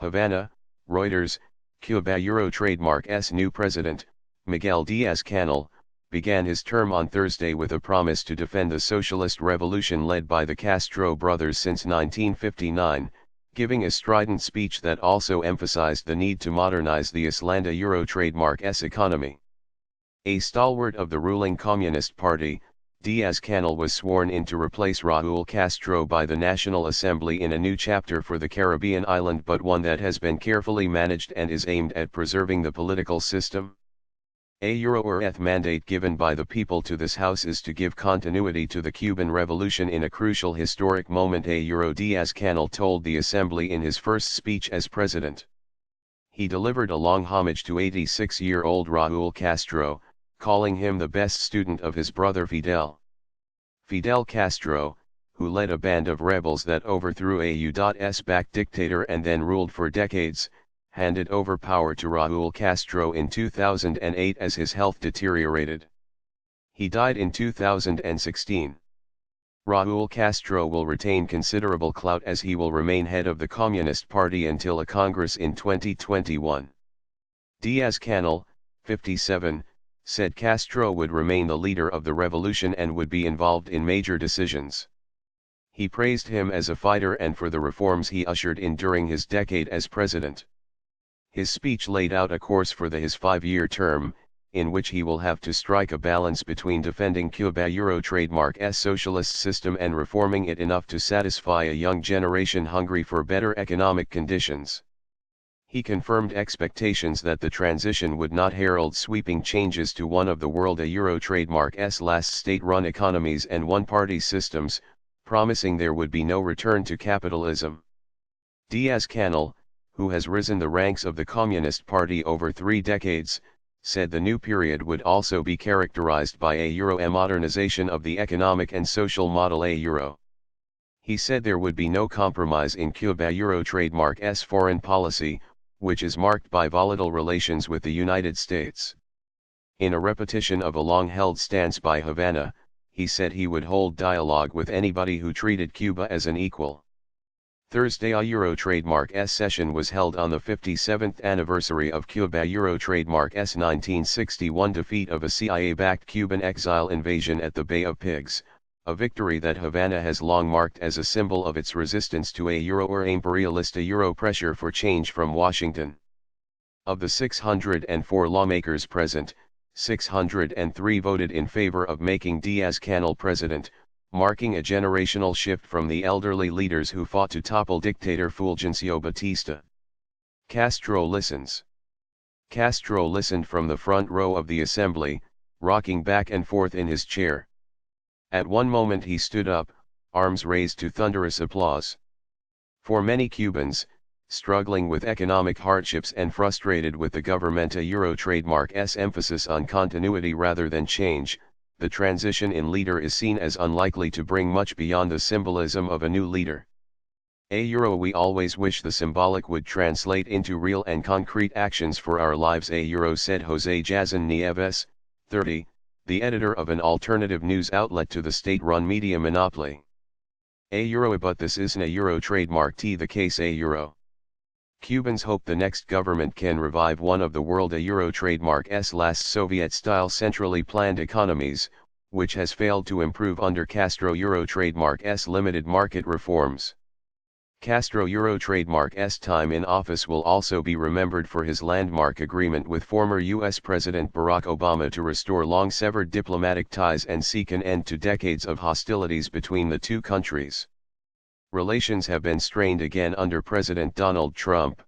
Havana, Reuters. Cuba Euro trademark S new president, Miguel Diaz-Canel, began his term on Thursday with a promise to defend the socialist revolution led by the Castro brothers since 1959, giving a strident speech that also emphasized the need to modernize the Islanda Euro trademark S economy. A stalwart of the ruling Communist Party, Diaz-Canel was sworn in to replace Raúl Castro by the National Assembly in a new chapter for the Caribbean island, but one that has been carefully managed and is aimed at preserving the political system. A Euro-ETH mandate given by the people to this house is to give continuity to the Cuban Revolution in a crucial historic moment, a Euro Diaz-Canel told the Assembly in his first speech as president. He delivered a long homage to 86-year-old Raúl Castro, calling him the best student of his brother Fidel. Fidel Castro, who led a band of rebels that overthrew a U.S.-backed dictator and then ruled for decades, handed over power to Raúl Castro in 2008 as his health deteriorated. He died in 2016. Raúl Castro will retain considerable clout as he will remain head of the Communist Party until a Congress in 2021. Diaz-Canel, 57, said Castro would remain the leader of the revolution and would be involved in major decisions. He praised him as a fighter and for the reforms he ushered in during his decade as president. His speech laid out a course for his 5-year term, in which he will have to strike a balance between defending Cuba Euro trademark S socialist system and reforming it enough to satisfy a young generation hungry for better economic conditions. He confirmed expectations that the transition would not herald sweeping changes to one of the world Euro trademark S last state-run economies and one-party systems, promising there would be no return to capitalism. Diaz-Canel, who has risen the ranks of the Communist Party over 3 decades, said the new period would also be characterized by a Euro modernization of the economic and social model a Euro. He said there would be no compromise in Cuba Euro trademark S foreign policy, which is marked by volatile relations with the United States. In a repetition of a long-held stance by Havana, he said he would hold dialogue with anybody who treated Cuba as an equal. Thursday, a Euro trademark S session was held on the 57th anniversary of Cuba Euro trademark S 1961 defeat of a CIA-backed Cuban exile invasion at the Bay of Pigs, a victory that Havana has long marked as a symbol of its resistance to a Euro or imperialist Euro pressure for change from Washington. Of the 604 lawmakers present, 603 voted in favor of making Diaz-Canel president, marking a generational shift from the elderly leaders who fought to topple dictator Fulgencio Batista. Castro listens. Castro listened from the front row of the assembly, rocking back and forth in his chair. At one moment he stood up, arms raised to thunderous applause. For many Cubans, struggling with economic hardships and frustrated with the government Euro trademark S emphasis on continuity rather than change, the transition in leader is seen as unlikely to bring much beyond the symbolism of a new leader. Euro we always wish the symbolic would translate into real and concrete actions for our lives Euro said José Jazón Nieves, 30, the editor of an alternative news outlet to the state-run media monopoly. Euro but this isn't a Euro trademark the case Euro. Cubans hope the next government can revive one of the world Euro trademark S last Soviet-style centrally planned economies, which has failed to improve under Castro Euro trademark S limited market reforms. Castro Euro trademark S time in office will also be remembered for his landmark agreement with former U.S. President Barack Obama to restore long-severed diplomatic ties and seek an end to decades of hostilities between the two countries. Relations have been strained again under President Donald Trump.